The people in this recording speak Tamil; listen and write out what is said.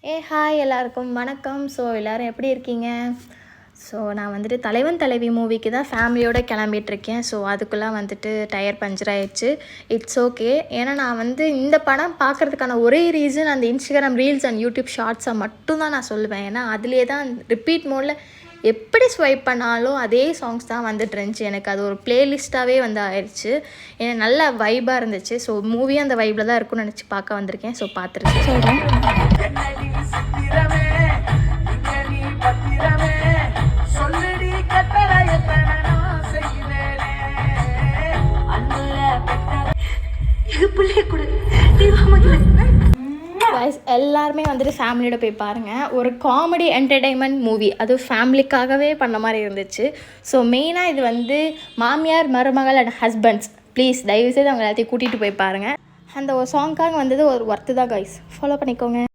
ஹாய் எல்லாருக்கும் வணக்கம். ஸோ எல்லோரும் எப்படி இருக்கீங்க? ஸோ நான் வந்துட்டு தலைவன் தலைவி மூவிக்கு தான் ஃபேமிலியோடு கிளம்பிகிட்ருக்கேன். ஸோ அதுக்குள்ளே வந்துட்டு டயர் பஞ்சர் ஆயிடுச்சு. It's okay. ஏன்னா நான் வந்து இந்த படம் பார்க்குறதுக்கான ஒரே ரீசன் அந்த இன்ஸ்டாகிராம் ரீல்ஸ் அண்ட் யூடியூப் ஷார்ட்ஸை மட்டும்தான் நான் சொல்லுவேன். ஏன்னா அதிலே தான் ரிப்பீட் மோடில் எப்படி ஸ்வைப் பண்ணாலும் அதே சாங்ஸ் தான் வந்துட்டு இருந்துச்சு. எனக்கு அது ஒரு பிளேலிஸ்ட்டாகவே வந்து ஆயிடுச்சு. ஏன்னா நல்ல வைபாக இருந்துச்சு. ஸோ மூவியும் அந்த வைப்பில் தான் இருக்கும்னு நினச்சி பார்க்க வந்திருக்கேன். ஸோ பார்த்துட்டு சொல்கிறேன். எல்லாருமே வந்துட்டு ஃபேமிலியோட போய் பாருங்கள். ஒரு காமெடி என்டர்டெயின்மெண்ட் மூவி, அது ஃபேமிலிக்காகவே பண்ண மாதிரி இருந்துச்சு. ஸோ மெயினாக இது வந்து மாமியார் மருமகள் அண்ட் ஹஸ்பண்ட்ஸ், ப்ளீஸ் தயவுசெய்து அவங்க எல்லாத்தையும் கூட்டிகிட்டு போய் பாருங்கள். அந்த ஒரு சாங்க்காக வந்தது ஒரு ஒர்த்து தான் கைஸ். ஃபாலோ பண்ணிக்கோங்க.